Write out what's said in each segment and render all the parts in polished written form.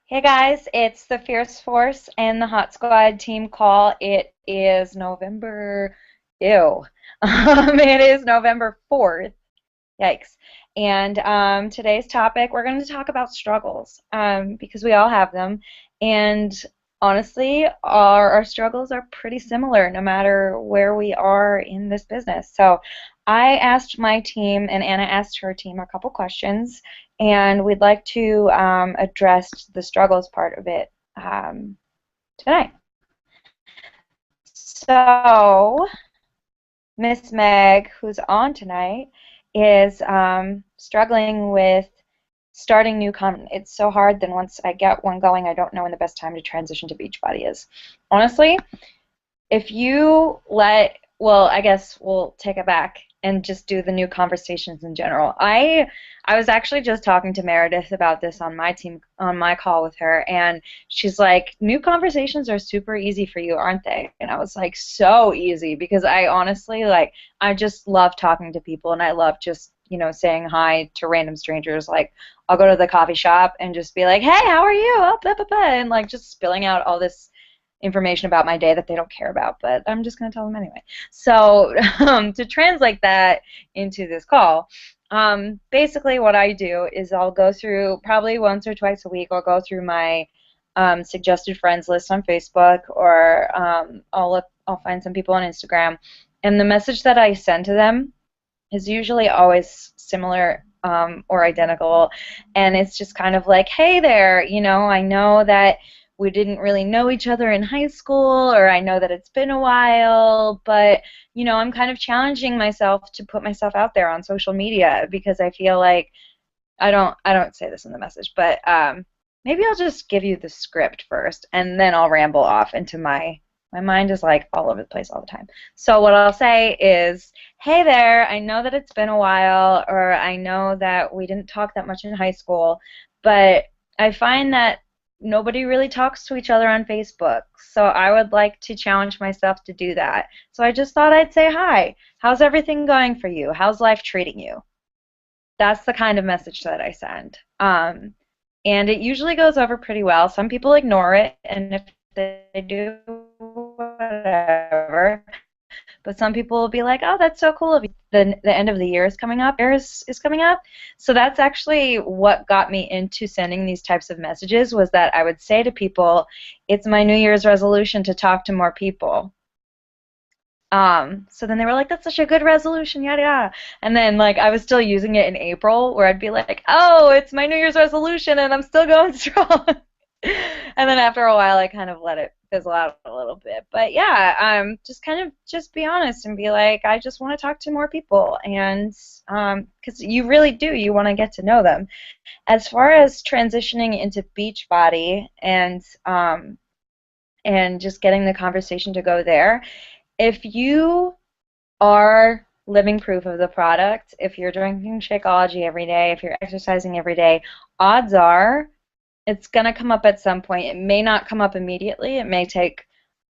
Hey guys, it's the Fierce Force and the Hot Squad team call. It is November, ew. It is November 4th. Yikes. And today's topic, we're going to talk about struggles because we all have them. And honestly, our struggles are pretty similar no matter where we are in this business. So I asked my team, and Anna asked her team a couple questions, and we'd like to address the struggles part of it tonight. So, Miss Meg, who's on tonight, is struggling with starting new content. It's so hard. Then once I get one going, I don't know when the best time to transition to Beachbody is. Honestly, if you well, I guess we'll take it back and just do the new conversations in general. I was actually just talking to Meredith about this on my team, on my call with her, and she's like, new conversations are super easy for you, aren't they? And I was like, so easy, because I honestly, like, I just love talking to people, and I love just, saying hi to random strangers. Like, I'll go to the coffee shop and just be like, hey, how are you? Oh, blah, blah, blah, and like just spilling out all this information about my day that they don't care about, but I'm just going to tell them anyway. So to translate that into this call, basically what I do is I'll go through probably once or twice a week. I'll go through my suggested friends list on Facebook, or I'll find some people on Instagram, and the message that I send to them is usually always similar or identical, and it's just kind of like, hey there, I know that we didn't really know each other in high school, or I know that it's been a while, but I'm kind of challenging myself to put myself out there on social media, because I feel like I don't say this in the message, but maybe I'll just give you the script first, and then I'll ramble off into my mind is like all over the place all the time. So what I'll say is, hey there, I know that it's been a while, or I know that we didn't talk that much in high school, but I find that nobody really talks to each other on Facebook, so I would like to challenge myself to do that. So I just thought I'd say hi. How's everything going for you? How's life treating you? That's the kind of message that I send. And it usually goes over pretty well. Some people ignore it, and if they do, whatever. But some people will be like, "Oh, that's so cool of you. The end of the year is coming up. Year is coming up." So that's actually what got me into sending these types of messages, was that I would say to people, "It's my New Year's resolution to talk to more people." So then they were like, "That's such a good resolution, yada yada." And then like I was still using it in April, where I'd be like, "Oh, it's my New Year's resolution, and I'm still going strong." And then after a while, I kind of let it fizzle out a little bit. But yeah, just kind of just be honest and be like, I just want to talk to more people, and because you really do, you want to get to know them. As far as transitioning into Beachbody and just getting the conversation to go there, if you are living proof of the product, if you're drinking Shakeology every day, if you're exercising every day, odds are it's going to come up at some point. It may not come up immediately. It may take,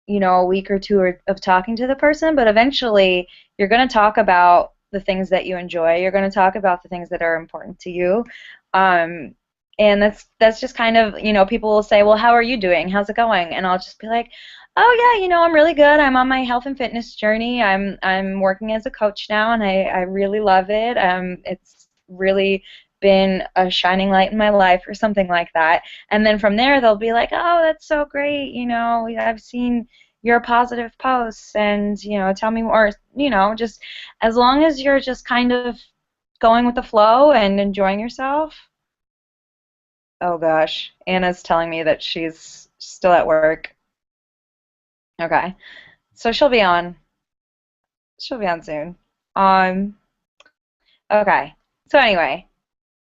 a week or two of talking to the person, but eventually you're going to talk about the things that you enjoy. You're going to talk about the things that are important to you. Um, and that's just kind of, people will say, well, how are you doing? How's it going? And I'll just be like, oh yeah, I'm really good. I'm on my health and fitness journey. I'm working as a coach now, and I really love it. It's really been a shining light in my life, or something like that. And then from there they'll be like, oh, that's so great, I've seen your positive posts, and tell me more, just as long as you're just kind of going with the flow and enjoying yourself. Oh gosh, Anna's telling me that she's still at work. Okay, so she'll be on soon. um okay, so anyway,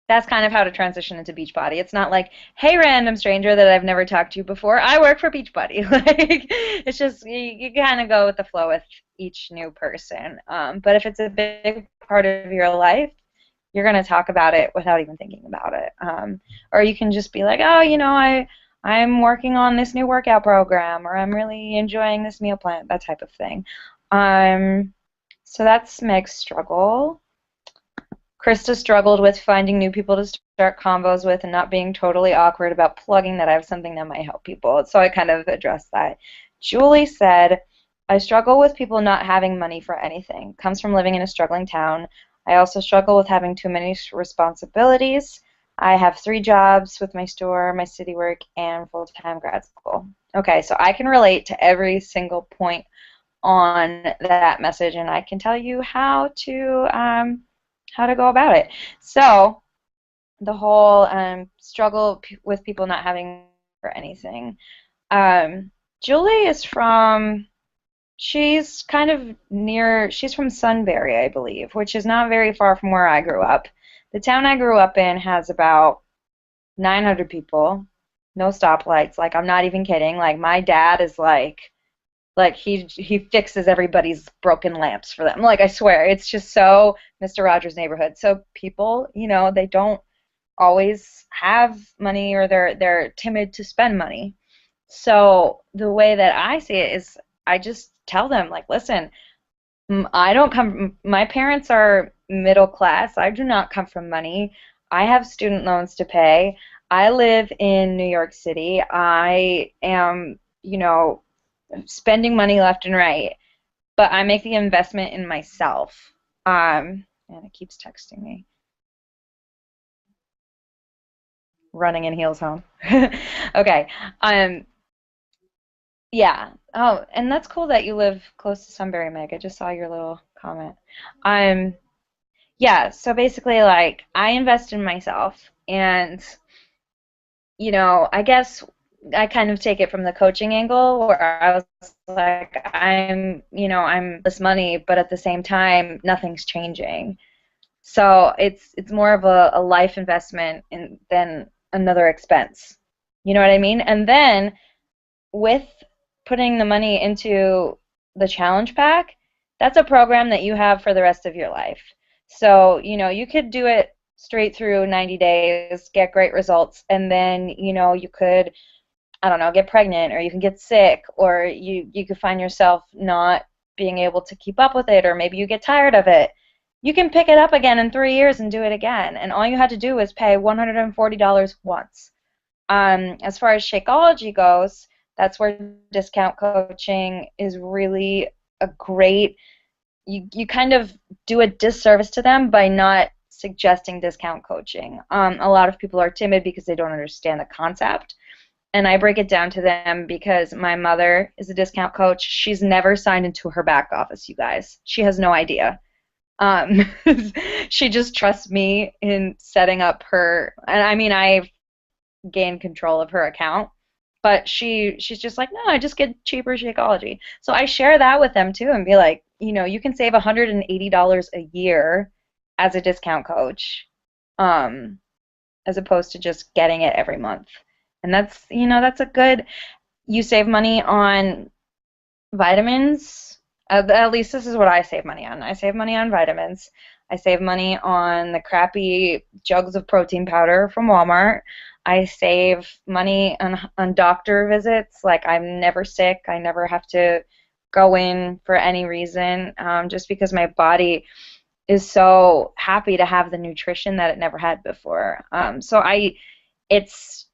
that's kind of how to transition into Beachbody. It's not like, hey, random stranger that I've never talked to before, I work for Beachbody. Like, it's just you kind of go with the flow with each new person. But if it's a big part of your life, you're going to talk about it without even thinking about it. Or you can just be like, oh, I'm working on this new workout program, or I'm really enjoying this meal plan, that type of thing. So that's Meg's struggle. Krista struggled with finding new people to start convos with and not being totally awkward about plugging that I have something that might help people. So I kind of addressed that. Julie said, I struggle with people not having money for anything. Comes from living in a struggling town. I also struggle with having too many responsibilities. I have 3 jobs with my store, my city work, and full-time grad school. Okay, so I can relate to every single point on that message, and I can tell you how to go about it. So the whole struggle with people not having for anything. Julie is from, she's kind of near, she's from Sunbury, I believe, which is not very far from where I grew up. The town I grew up in has about 900 people, no stoplights. Like, I'm not even kidding. Like, my dad is like he fixes everybody's broken lamps for them. Like, I swear, it's just so Mr. Rogers' neighborhood. So people, they don't always have money, or they're timid to spend money. So the way that I see it is I just tell them, like, listen, I don't come, my parents are middle class. I do not come from money. I have student loans to pay. I live in New York City. I am, spending money left and right, but I make the investment in myself. And it keeps texting me. Running in heels home. Okay. Yeah. Oh, and that's cool that you live close to Sunbury, Meg. I just saw your little comment. Um, yeah, so basically, like, I invest in myself, and, I guess I kind of take it from the coaching angle, where I was like, I'm this money, but at the same time, nothing's changing. So it's more of a life investment than another expense. You know what I mean? And then with putting the money into the challenge pack, that's a program that you have for the rest of your life. So, you could do it straight through 90 days, get great results, and then, you could, I don't know, get pregnant, or you can get sick, or you could find yourself not being able to keep up with it, or maybe you get tired of it. You can pick it up again in 3 years and do it again, and all you had to do was pay $140 once. As far as Shakeology goes, that's where discount coaching is really a great, you kind of do a disservice to them by not suggesting discount coaching. A lot of people are timid because they don't understand the concept. And I break it down to them because my mother is a discount coach. She's never signed into her back office, you guys. She has no idea. Um, she just trusts me in setting up her, and I mean, I've gained control of her account, but she's just like, no, I just get cheaper Shakeology. So I share that with them too, and be like, you can save $180 a year as a discount coach, as opposed to just getting it every month. And that's a good, you save money on vitamins. At least this is what I save money on. I save money on vitamins. I save money on the crappy jugs of protein powder from Walmart. I save money on doctor visits. Like, I'm never sick. I never have to go in for any reason, just because my body is so happy to have the nutrition that it never had before. It's,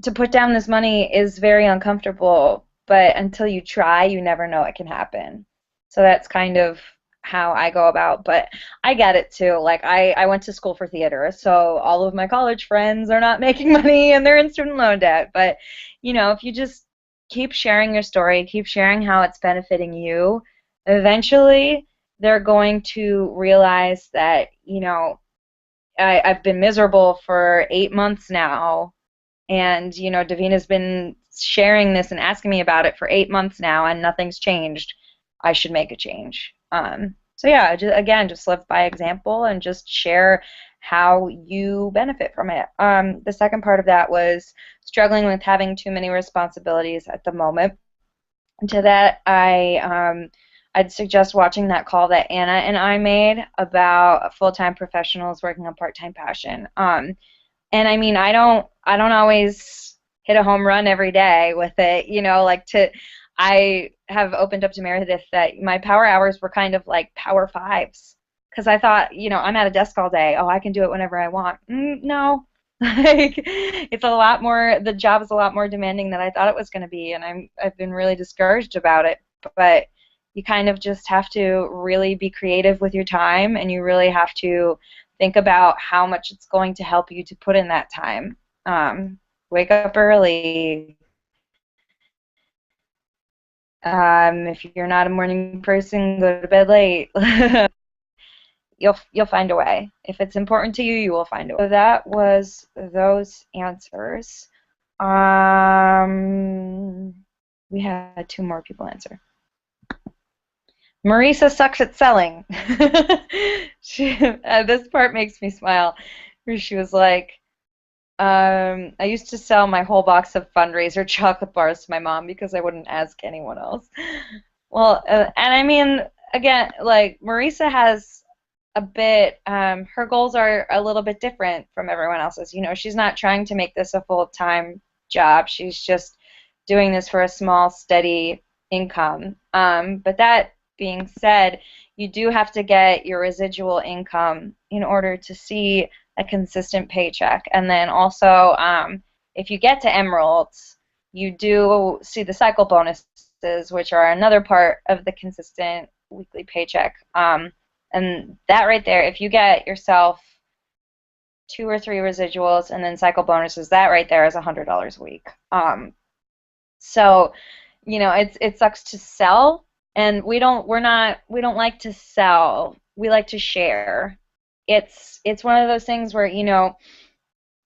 to put down this money is very uncomfortable, but until you try, you never know it can happen. So that's kind of how I go about, but I get it too. Like, I went to school for theater, so all of my college friends are not making money and they're in student loan debt. But, if you just keep sharing your story, keep sharing how it's benefiting you, eventually they're going to realize that, I've been miserable for 8 months now, and, Davina's been sharing this and asking me about it for 8 months now, and nothing's changed. I should make a change. So yeah, just live by example and just share how you benefit from it. The second part of that was struggling with having too many responsibilities at the moment. To that, I'd suggest watching that call that Anna and I made about full-time professionals working on part-time passion. And I mean, I don't always hit a home run every day with it, I have opened up to Meredith that my power hours were kind of like power fives. because I thought, I'm at a desk all day. Oh, I can do it whenever I want. No. Like, it's a lot more, the job is a lot more demanding than I thought it was going to be, and I've been really discouraged about it. But you kind of just have to really be creative with your time, and you really have to think about how much it's going to help you to put in that time. Wake up early. If you're not a morning person, go to bed late. You'll find a way. If it's important to you, you will find a way. So that was those answers. We had 2 more people answer. Marisa sucks at selling. This part makes me smile. She was like, I used to sell my whole box of fundraiser chocolate bars to my mom because I wouldn't ask anyone else. Well, and I mean, again, like, Marisa has a bit, her goals are a little bit different from everyone else's. She's not trying to make this a full-time job. She's just doing this for a small, steady income. But that being said, you do have to get your residual income in order to see a consistent paycheck. And then also, if you get to Emeralds, you do see the cycle bonuses, which are another part of the consistent weekly paycheck. And that right there, if you get yourself 2 or 3 residuals and then cycle bonuses, that right there is $100 a week. So, it sucks to sell, and we don't like to sell. We like to share. It's one of those things where,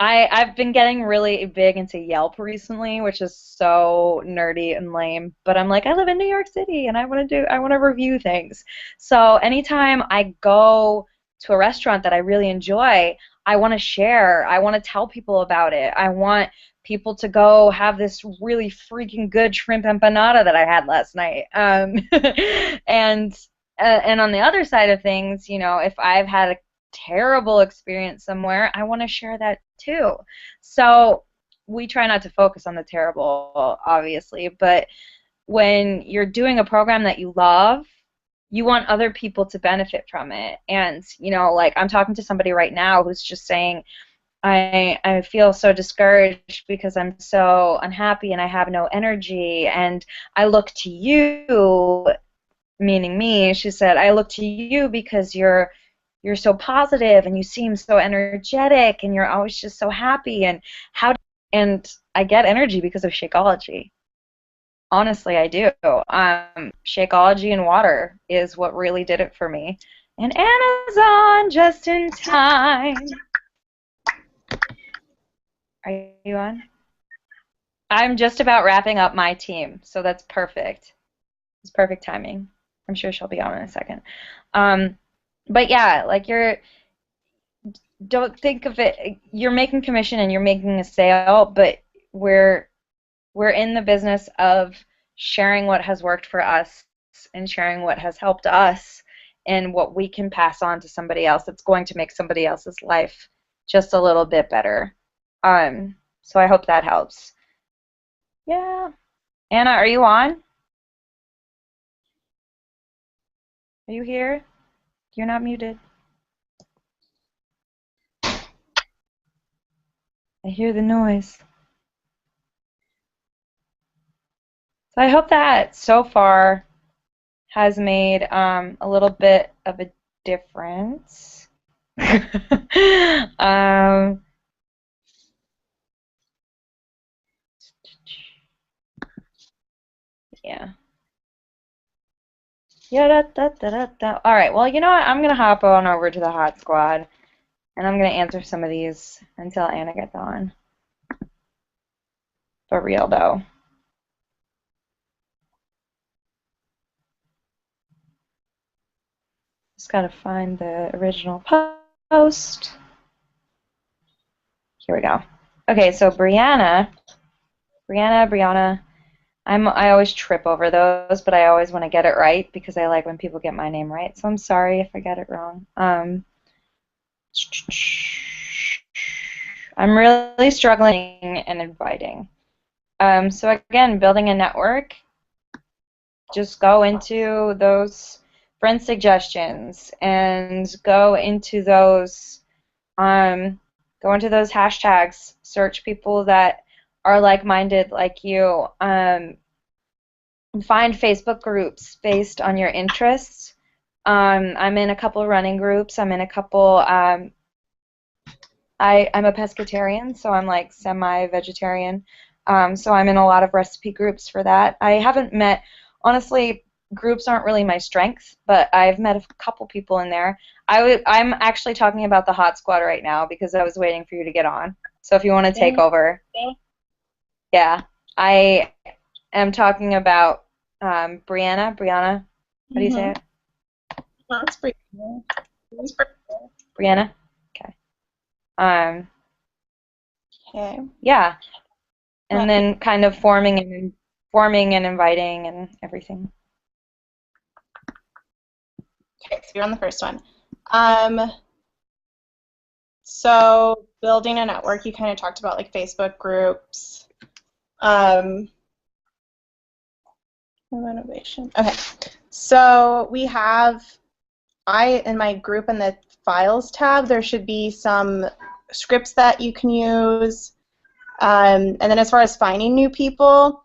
I've been getting really big into Yelp recently, which is so nerdy and lame, but I'm like, I live in New York City and I want to review things. So anytime I go to a restaurant that I really enjoy, I want to share. I want to tell people about it. I want people to go have this really freaking good shrimp empanada that I had last night. And on the other side of things, if I've had a terrible experience somewhere, I want to share that too. So we try not to focus on the terrible, obviously, but when you're doing a program that you love, you want other people to benefit from it. And, like, I'm talking to somebody right now who's just saying, I feel so discouraged because I'm so unhappy and I have no energy, and I look to you, meaning me. She said, I look to you because you're so positive and you seem so energetic and you're always just so happy, and and I get energy because of Shakeology. Honestly, I do. Shakeology and water is what really did it for me. And Amazon just in time. Are you on? I'm just about wrapping up my team, so that's perfect. It's perfect timing. I'm sure she'll be on in a second. But yeah, like, don't think of it, you're making commission and you're making a sale, but we're in the business of sharing what has worked for us and sharing what has helped us and what we can pass on to somebody else that's going to make somebody else's life just a little bit better. So I hope that helps. Yeah. Anna, are you on? Are you here? You're not muted. I hear the noise. So I hope that so far has made a little bit of a difference. Yeah. Yeah, da, da, da, da, da. All right, well, you know what? I'm going to hop on over to the Hot Squad, and I'm going to answer some of these until Anna gets on. For real, though. Just got to find the original post. Here we go. Okay, so Brianna, I always trip over those, but I always want to get it right because I like when people get my name right. So I'm sorry if I get it wrong. I'm really struggling and inviting. So again, building a network. Just go into those friend suggestions and go into those hashtags, search people that are like-minded like you. Find Facebook groups based on your interests. I'm in a couple running groups. I'm in a couple. I'm a pescatarian, so I'm like semi-vegetarian. So I'm in a lot of recipe groups for that. I haven't met, honestly, groups aren't really my strength, but I've met a couple people in there. I'm actually talking about the Hot Squad right now because I was waiting for you to get on. So if you want to take over, yeah, I am talking about Brianna. Brianna, how do you say it? That's Brianna. Brianna. Okay. Okay. Yeah, and then kind of forming and inviting and everything. Okay, so you're on the first one. So building a network, you kind of talked about like Facebook groups. Renovation. Okay, so we have, in my group in the files tab, there should be some scripts that you can use. And then as far as finding new people,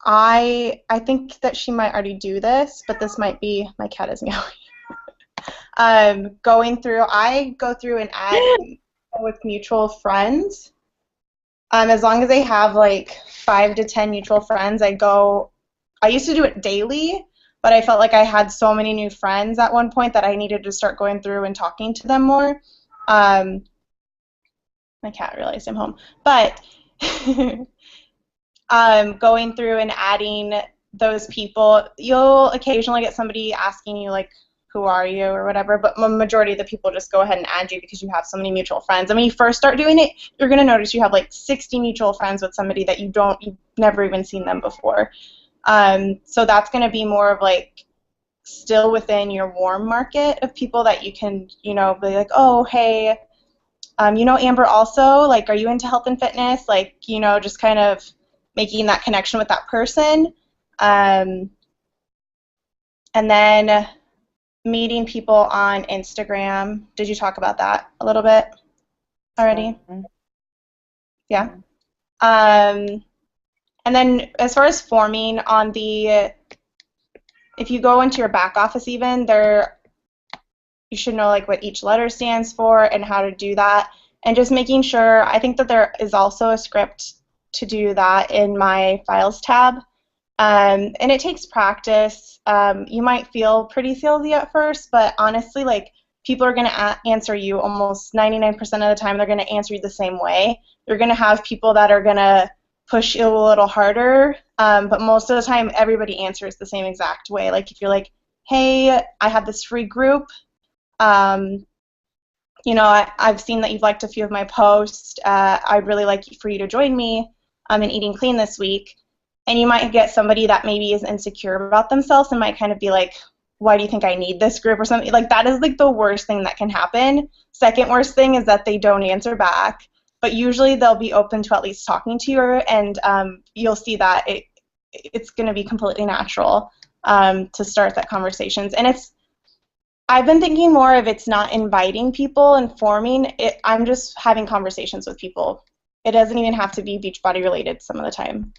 I think that she might already do this, but this might be, my cat is meowing. I go through and add with mutual friends. As long as they have like 5 to 10 mutual friends, I used to do it daily, but I felt like I had so many new friends at one point that I needed to start going through and talking to them more. My cat realized I'm home. But going through and adding those people, you'll occasionally get somebody asking you, like, who are you or whatever, but the majority of the people just go ahead and add you because you have so many mutual friends. And when you first start doing it, you're going to notice you have like 60 mutual friends with somebody that you've never even seen them before. So that's going to be more of like still within your warm market of people that you can, be like, oh, hey, Amber also, like, are you into health and fitness? Like, just kind of making that connection with that person. And then meeting people on Instagram. Did you talk about that a little bit already? Yeah. And then as far as forming on if you go into your back office even, you should know like what each letter stands for and how to do that. And just making sure, I think that there is also a script to do that in my files tab. And it takes practice. You might feel pretty salesy at first, but honestly, like, people are going to answer you almost 99% of the time. They're going to answer you the same way. You're going to have people that are going to push you a little harder, but most of the time, everybody answers the same exact way. Like, if you're like, hey, I have this free group. I've seen that you've liked a few of my posts. I'd really like for you to join me in Eating Clean this week. And you might get somebody that maybe is insecure about themselves and might kind of be like, why do you think I need this group or something? Like, that is like the worst thing that can happen. Second worst thing is that they don't answer back. But usually they'll be open to at least talking to you, and you'll see that it's going to be completely natural to start that conversations. And I've been thinking more of it's not inviting people and forming it. I'm just having conversations with people. It doesn't even have to be Beachbody related some of the time.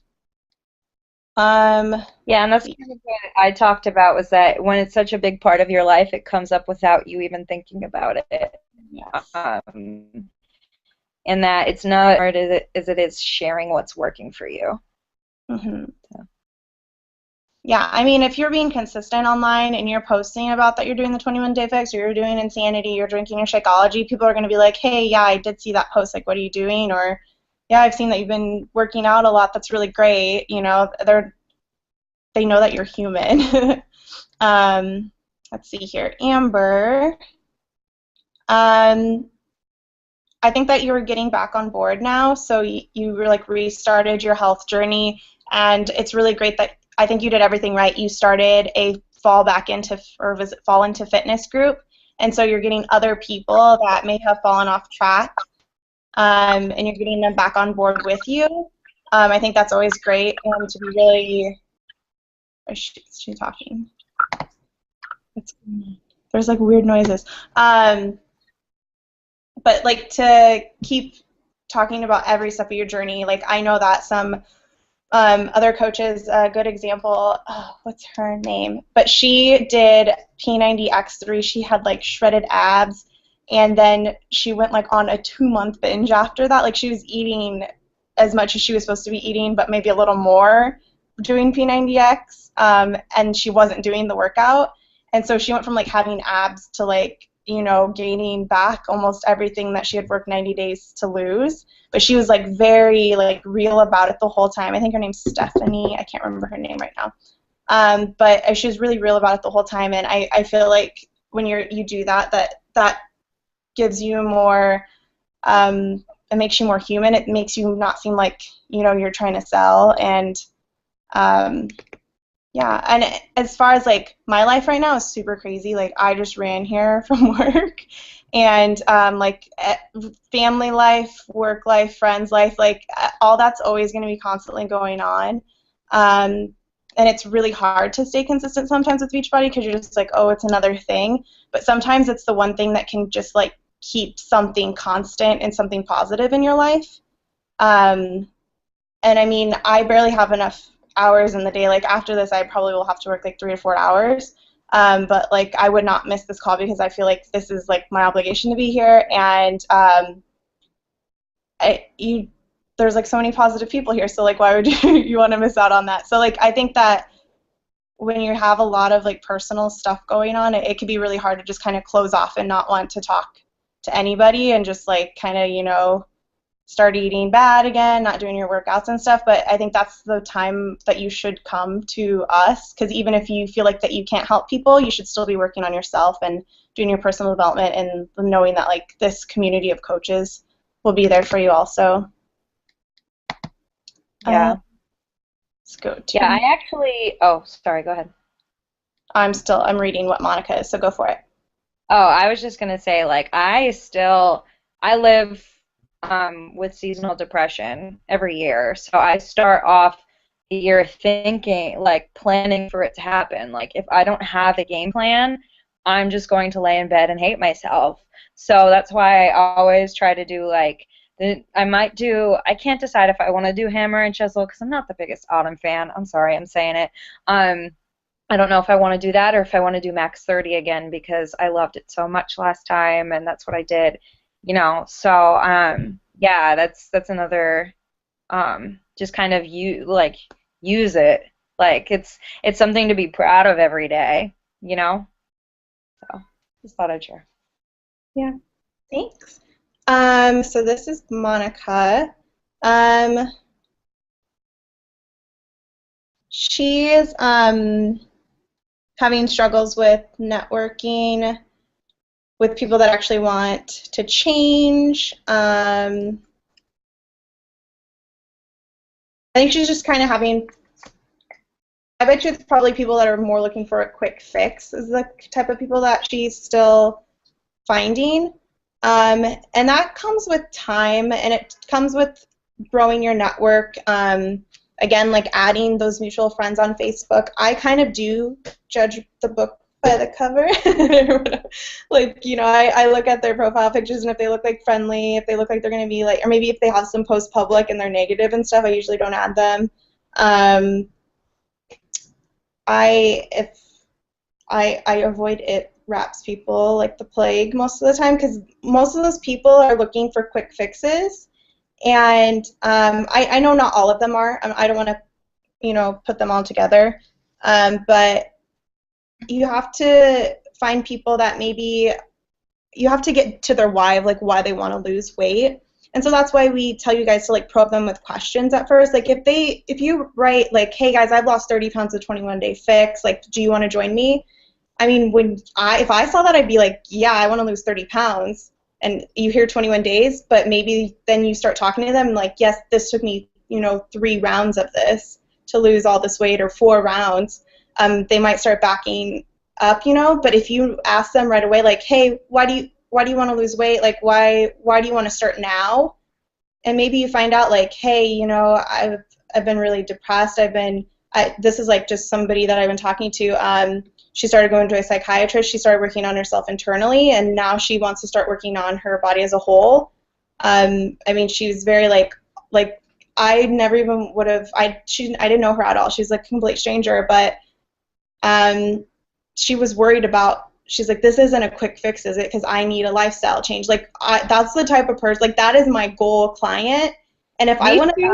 Yeah, and that's kind of what I talked about, was that when it's such a big part of your life, it comes up without you even thinking about it. Yes. And that it's not hard as it is sharing what's working for you. Mm-hmm. So. Yeah, I mean, if you're being consistent online and you're posting about that you're doing the 21-day fix, or you're doing Insanity, you're drinking your Shakeology, people are going to be like, hey, yeah, I did see that post. Like, what are you doing? Or, yeah, I've seen that you've been working out a lot. That's really great. They know that you're human. Let's see here. Amber. I think that you're getting back on board now, so you were like restarted your health journey, and it's really great that I think you did everything right. You started a fall into fitness group, and so you're getting other people that may have fallen off track, and you're getting them back on board with you. I think that's always great, and to be really, is she talking? What's going on? There's like weird noises. But like to keep talking about every step of your journey, like I know that some other coaches, a good example, oh, what's her name? But she did P90X3. She had like shredded abs, and then she went like on a 2-month binge after that. Like she was eating as much as she was supposed to be eating, but maybe a little more doing P90X, and she wasn't doing the workout. And so she went from like having abs to like, gaining back almost everything that she had worked 90 days to lose. But she was like very like real about it the whole time. I think her name's Stephanie. I can't remember her name right now. But she was really real about it the whole time. And I feel like when you do that gives you more, it makes you more human. It makes you not seem like, you're trying to sell. And yeah, and as far as like my life right now is super crazy. Like I just ran here from work, and family life, work life, friends life, like all that's always going to be constantly going on. And it's really hard to stay consistent sometimes with Beachbody because you're just like, oh, it's another thing. But sometimes it's the one thing that can just like keep something constant and something positive in your life. And I mean, I barely have enough hours in the day. Like after this, I probably will have to work like 3 or 4 hours. But like I would not miss this call because I feel like this is like my obligation to be here. And there's like so many positive people here. So like why would you want to miss out on that? So like I think that when you have a lot of like personal stuff going on, it can be really hard to just kind of close off and not want to talk to anybody and just like kind of start eating bad again, not doing your workouts and stuff. But I think that's the time that you should come to us, because even if you feel like that you can't help people, you should still be working on yourself and doing your personal development and knowing that like this community of coaches will be there for you also. Yeah. Let's go to. Yeah, I actually. Oh, sorry. Go ahead. I'm reading what Monica is, so go for it. Oh, I was just gonna say, like, I live with seasonal depression every year, so I start off the year thinking, like, planning for it to happen. Like, if I don't have a game plan, I'm just going to lay in bed and hate myself. So that's why I always try to do, like, I can't decide if I want to do hammer and chisel because I'm not the biggest Autumn fan. I'm sorry, I'm saying it. I don't know if I want to do that or if I want to do max 30 again because I loved it so much last time and that's what I did, So yeah, that's another just kind of use it. Like it's something to be proud of every day, So just thought I'd share. Yeah, thanks. So this is Monica. She is having struggles with networking with people that actually want to change. I think she's just kind of I bet you it's probably people that are more looking for a quick fix is the type of people that she's still finding. And that comes with time, and it comes with growing your network. Again, like adding those mutual friends on Facebook. I kind of do judge the book by the cover. Like, I look at their profile pictures, and if they look like friendly, if they look like they're going to be like, or maybe if they have some post public and they're negative and stuff, I usually don't add them. If I avoid it wraps people like the plague most of the time because most of those people are looking for quick fixes. And I know not all of them are. I don't want to, put them all together. But you have to find people that maybe you have to get to their why of like why they want to lose weight. And so that's why we tell you guys to like probe them with questions at first. Like if you write like, hey guys, I've lost 30 pounds with 21-day fix. Like, do you want to join me? I mean, if I saw that, I'd be like, yeah, I want to lose 30 pounds. And you hear 21 days, but maybe then you start talking to them and like, yes, this took me, 3 rounds of this to lose all this weight or 4 rounds. They might start backing up, But if you ask them right away, like, hey, why do you want to lose weight? Like, why do you want to start now? And maybe you find out like, hey, I've been really depressed. This is like just somebody that I've been talking to. she started going to a psychiatrist. She started working on herself internally, and now she wants to start working on her body as a whole. I mean, she's very like I never even would have. I didn't know her at all. She's like a complete stranger, but she was worried about. She's like, this isn't a quick fix, is it? Because I need a lifestyle change. Like, that's the type of person. Like, that is my goal client. And if I Me want too. to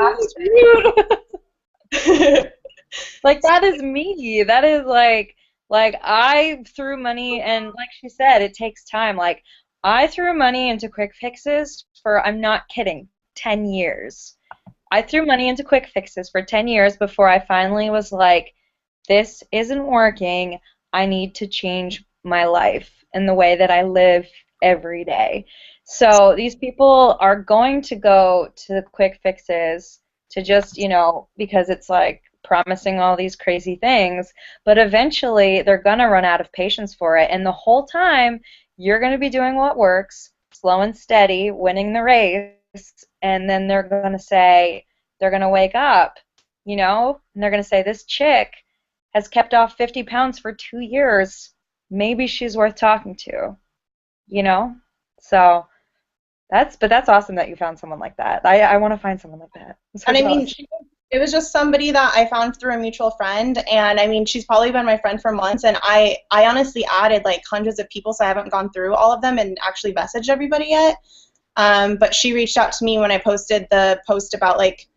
ask, Like that is me. That is like I threw money and like she said, it takes time. Like I threw money into quick fixes for, I'm not kidding, 10 years. I threw money into quick fixes for 10 years before I finally was like, this isn't working. I need to change my life and the way that I live every day. So these people are going to go to the quick fixes to just, because it's like promising all these crazy things, but eventually they're going to run out of patience for it. And the whole time, you're going to be doing what works, slow and steady, winning the race, and then they're going to wake up, and they're going to say, this chick has kept off 50 pounds for 2 years. Maybe she's worth talking to, you know? So that's awesome that you found someone like that. I want to find someone like that. I'm so and I mean, jealous. it was just somebody that I found through a mutual friend, and I mean, she's probably been my friend for months, and I honestly added like hundreds of people, so I haven't gone through all of them and actually messaged everybody yet. But she reached out to me when I posted the post about like,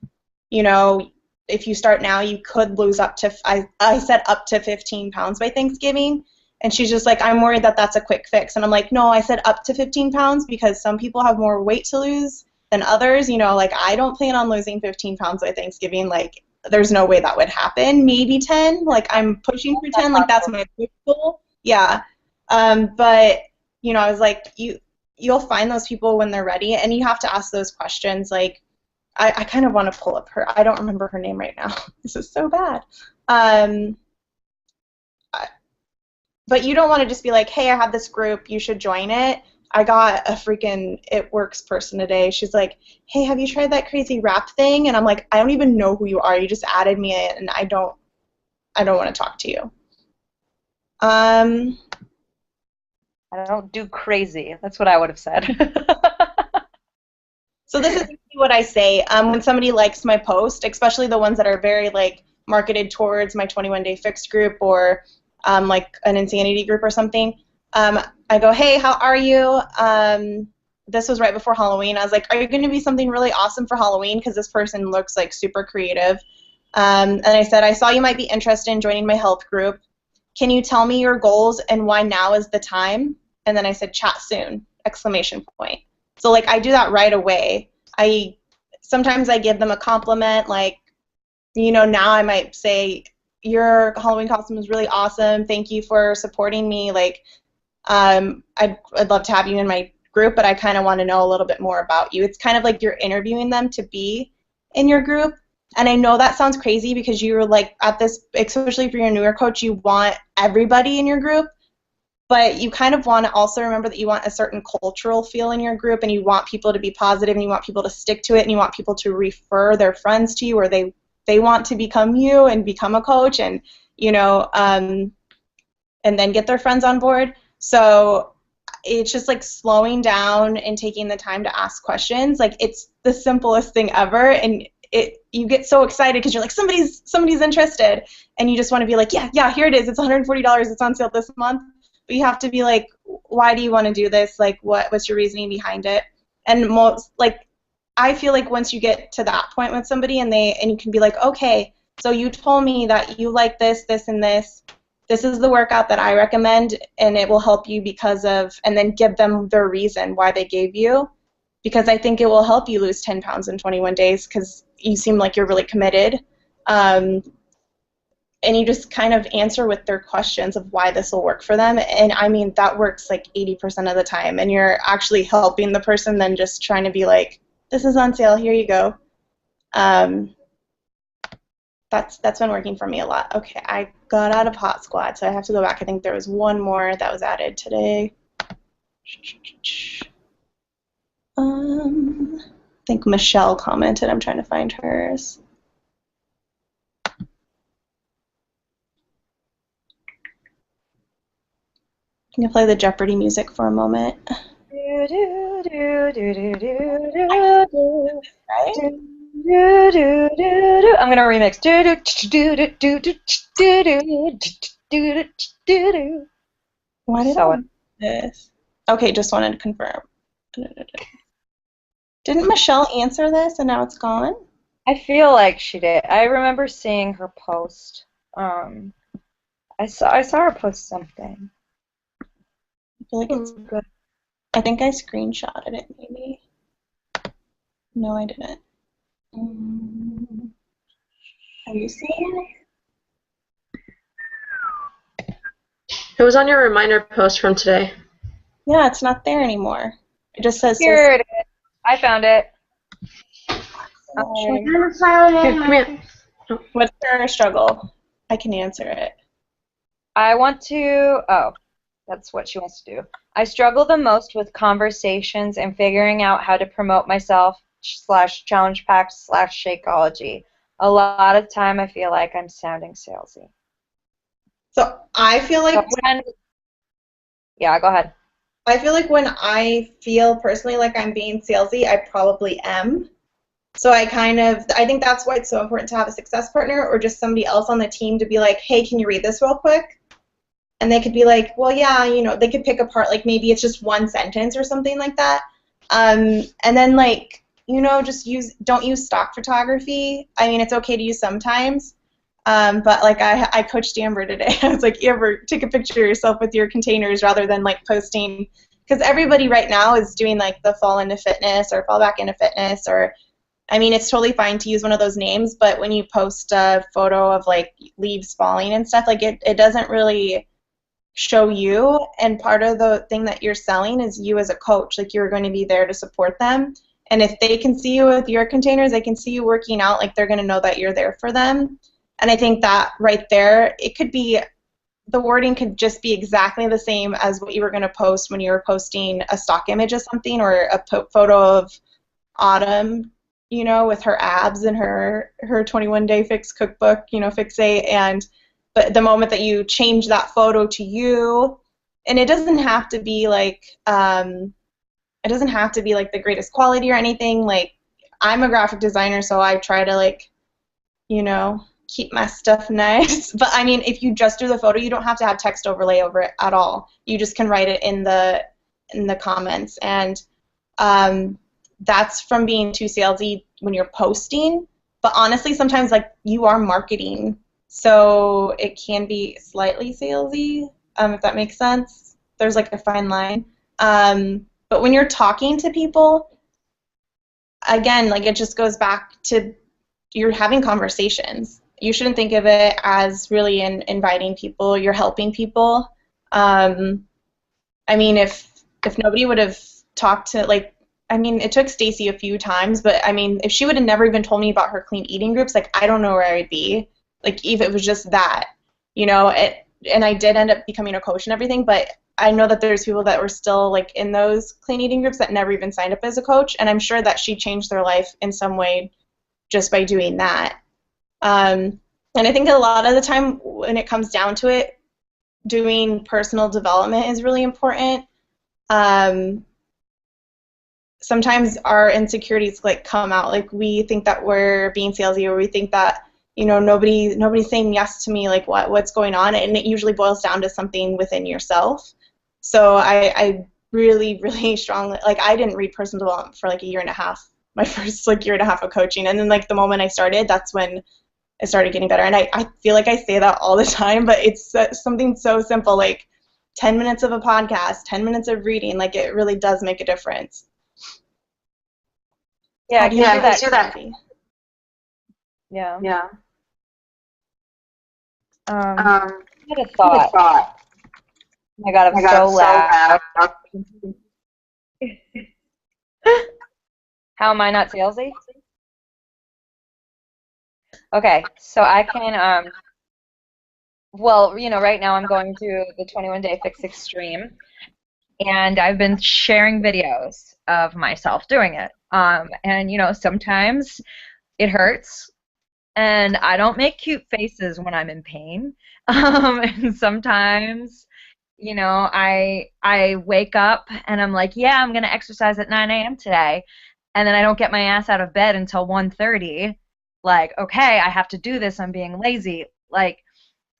if you start now, you could lose up to, I said up to 15 pounds by Thanksgiving. And she's just like, I'm worried that that's a quick fix. And I'm like, no, I said up to 15 pounds because some people have more weight to lose than others. Like I don't plan on losing 15 pounds by Thanksgiving. Like there's no way that would happen. Maybe 10. Like I'm pushing for 10. Like that's my goal. Yeah. But, I was like, you'll find those people when they're ready. And you have to ask those questions. Like, I kind of want to pull up I don't remember her name right now. This is so bad. But you don't want to just be like, hey, I have this group, you should join it. I got a freaking It Works person today. She's like, hey, have you tried that crazy rap thing? And I'm like, I don't even know who you are. You just added me in, and I don't want to talk to you. I don't do crazy. That's what I would have said. So this is what I say when somebody likes my post, especially the ones that are very like marketed towards my 21-day fixed group or like an insanity group or something. I go, hey, how are you? This was right before Halloween. I was like, are you going to be something really awesome for Halloween? Because this person looks like super creative. And I said, I saw you might be interested in joining my health group. Can you tell me your goals and why now is the time? And then I said, chat soon, exclamation point. So like I do that right away. Sometimes I give them a compliment, like, now I might say, your Halloween costume is really awesome. Thank you for supporting me. Like, I'd love to have you in my group, but I kind of want to know a little bit more about you. It's kind of like you're interviewing them to be in your group. And I know that sounds crazy because you're like at this, especially if you're a newer coach, you want everybody in your group. But you kind of want to also remember that you want a certain cultural feel in your group, and you want people to be positive, and you want people to stick to it, and you want people to refer their friends to you, or they want to become you and become a coach, and and then get their friends on board. So it's just like slowing down and taking the time to ask questions. Like it's the simplest thing ever, and you get so excited because you're like somebody's interested, and you just want to be like, yeah, here it is. It's $140. It's on sale this month. But you have to be like, why do you want to do this? Like, what's your reasoning behind it? And I feel like once you get to that point with somebody and you can be like, okay, so you told me that you like this, this, and this. This is the workout that I recommend, and it will help you because of, and then give them their reason why they gave you, because I think it will help you lose 10 pounds in 21 days because you seem like you're really committed. And you just kind of answer with their questions of why this will work for them. And I mean, that works like 80% of the time. And you're actually helping the person than just trying to be like, this is on sale, here you go. That's been working for me a lot. Okay, I got out of hot squat, so I have to go back. I think there was one more that was added today. I think Michelle commented. I'm trying to find hers. Can you play the Jeopardy music for a moment? Do, do, do, do, do, do, do, do. Right? Do, do, do, do, do. I'm gonna remix. Do, do, do, do, do, do, do, do, do, do, do, do. Why did I So do this? Okay, just wanted to confirm. Didn't Michelle answer this and now it's gone? I feel like she did. I remember seeing her post. Um, I saw her post something. I feel like it's. Oh, good. I think I screenshotted it maybe. No, I didn't. Have you seen it? It was on your reminder post from today. Yeah, it's not there anymore. It just says. Here it is. I found it. Here, come here. What's your struggle? I can answer it. I want to. Oh, that's what she wants to do. I struggle the most with conversations and figuring out how to promote myself slash challenge pack slash Shakeology. A lot of time I feel like I'm sounding salesy. So I feel like yeah, go ahead. I feel like when I feel personally like I'm being salesy, I probably am. So I think that's why it's so important to have a success partner or just somebody else on the team to be like, hey, can you read this real quick? And they could be like, well, yeah, they could pick apart, like maybe it's just one sentence or something like that. And then just don't use stock photography. I mean, it's okay to use sometimes. But like I coached Amber today. I was like, Amber, take a picture of yourself with your containers rather than like posting, because everybody right now is doing like the fall into fitness or fall back into fitness, or I mean, it's totally fine to use one of those names, but when you post a photo of like leaves falling and stuff, like it doesn't really show you, and part of the thing that you're selling is you as a coach. Like, you're going to be there to support them, and if they can see you with your containers, they can see you working out, like they're going to know that you're there for them. And I think that right there, it could be, the wording could just be exactly the same as what you were going to post when you were posting a stock image of something, or a photo of Autumn, with her abs and her 21-day fix cookbook, fixate. But the moment that you change that photo to you, and it doesn't have to be like the greatest quality or anything. Like, I'm a graphic designer, so I try to keep my stuff nice. But I mean, if you just do the photo, you don't have to have text overlay over it at all. You just can write it in the comments, and that's from being too salesy when you're posting. But honestly, sometimes like you are marketing, so it can be slightly salesy, if that makes sense. There's like a fine line. But when you're talking to people, again, like it just goes back to you're having conversations. You shouldn't think of it as really inviting people. You're helping people. I mean, if nobody would have talked to, like, I mean, it took Stacy a few times, but I mean, if she would have never even told me about her clean eating groups, like, I don't know where I would be. Like, if it was just that, and I did end up becoming a coach and everything, but I know that there's people that were still like in those clean eating groups that never even signed up as a coach, and I'm sure that she changed their life in some way just by doing that. And I think a lot of the time when it comes down to it, doing personal development is really important. Sometimes our insecurities like come out, like we think that we're being salesy, or we think that nobody's saying yes to me, like what's going on, and it usually boils down to something within yourself. So I really, really strongly, like, I didn't read personal development for like a year and a half, my first like year and a half of coaching, and then like the moment I started, that's when it started getting better. And I feel like I say that all the time, but it's something so simple, like 10 minutes of a podcast, 10 minutes of reading, like it really does make a difference. Yeah, How do you do that? Yeah. Yeah. I had a thought. Oh my God, I'm so loud. How am I not salesy? Okay, so I can, well, right now I'm going through the 21-day fix extreme, and I've been sharing videos of myself doing it. And sometimes it hurts, and I don't make cute faces when I'm in pain. And sometimes, you know, I wake up and I'm like, yeah, I'm gonna exercise at 9 a.m. today, and then I don't get my ass out of bed until 1:30. Like, okay, I have to do this. I'm being lazy. Like,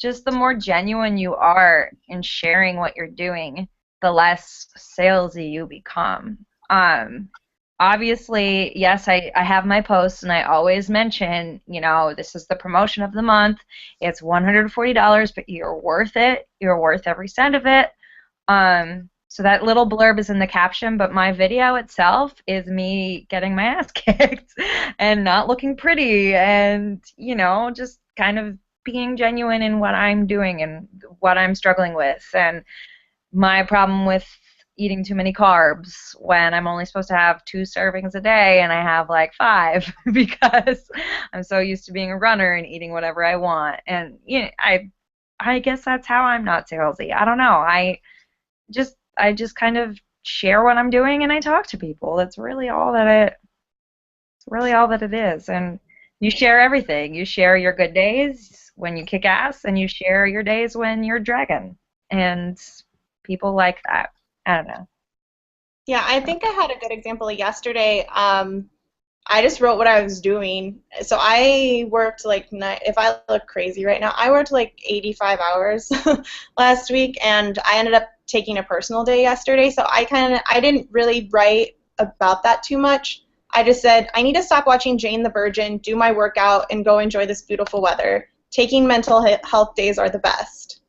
just the more genuine you are in sharing what you're doing, the less salesy you become. Um, Obviously, yes, I have my posts, and I always mention, you know, this is the promotion of the month. It's $140, but you're worth it. You're worth every cent of it. So that little blurb is in the caption, but my video itself is me getting my ass kicked and not looking pretty and, you know, just kind of being genuine in what I'm doing and what I'm struggling with and my problem with eating too many carbs when I'm only supposed to have 2 servings a day and I have like 5 because I'm so used to being a runner and eating whatever I want. And you know, I guess that's how I'm not salesy. I don't know. I just kind of share what I'm doing and I talk to people. That's really all that it's really all that it is. And you share everything. You share your good days when you kick ass and you share your days when you're dragging. And people like that. I don't know. Yeah, I think I had a good example yesterday. I just wrote what I was doing. So I worked like, if I look crazy right now, I worked like 85 hours last week, and I ended up taking a personal day yesterday. So I didn't really write about that too much. I just said, I need to stop watching Jane the Virgin, do my workout, and go enjoy this beautiful weather. Taking mental health days are the best.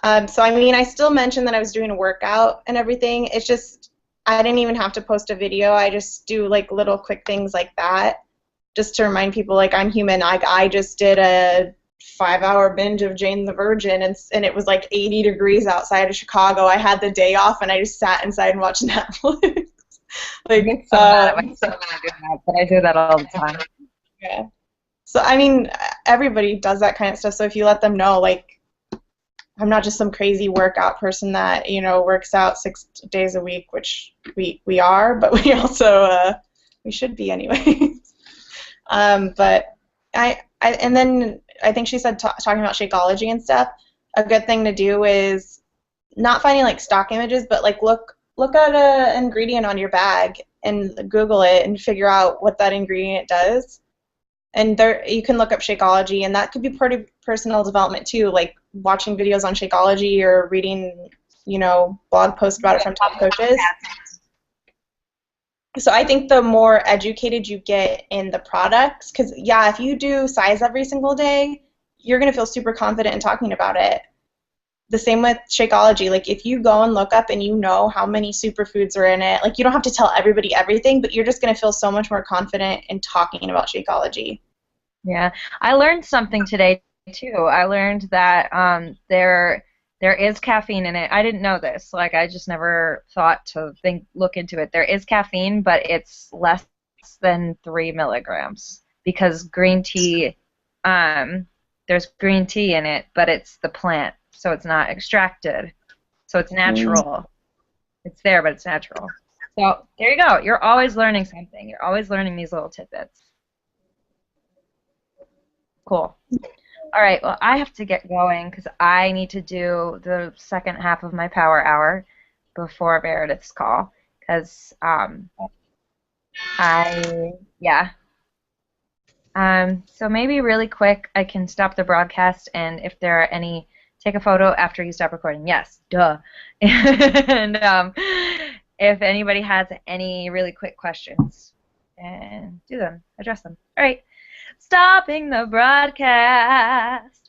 So I mean, I still mentioned that I was doing a workout and everything. It's just I didn't even have to post a video. I just do like little quick things like that, just to remind people like I'm human. I just did a 5-hour binge of Jane the Virgin, and it was like 80 degrees outside of Chicago. I had the day off, and I just sat inside and watched Netflix. I get so mad at myself when I do that, but I do that all the time. Yeah. So I mean, everybody does that kind of stuff. So if you let them know, like, I'm not just some crazy workout person that, you know, works out 6 days a week, which we are, but we also we should be anyway. But and then I think she said talking about Shakeology and stuff. A good thing to do is not finding like stock images, but like look at an ingredient on your bag and Google it and figure out what that ingredient does. And there, you can look up Shakeology, and that could be part of personal development too, like watching videos on Shakeology or reading, you know, blog posts about it from top coaches. So I think the more educated you get in the products, because yeah, if you do size every single day, you're gonna feel super confident in talking about it. The same with Shakeology. Like if you go and look up and you know how many superfoods are in it, like you don't have to tell everybody everything, but you're just going to feel so much more confident in talking about Shakeology. Yeah, I learned something today too. I learned that there is caffeine in it. I didn't know this. Like I just never thought to look into it. There is caffeine, but it's less than 3 milligrams because green tea. There's green tea in it, but it's the plant, so it's not extracted. So it's natural. It's there, but it's natural. So there you go. You're always learning something. You're always learning these little tidbits. Cool. All right, well, I have to get going because I need to do the second half of my power hour before Meredith's call because yeah. So maybe really quick, I can stop the broadcast, and if there are any, take a photo after you stop recording. Yes, duh. And if anybody has any really quick questions, and do them, address them. All right, stopping the broadcast.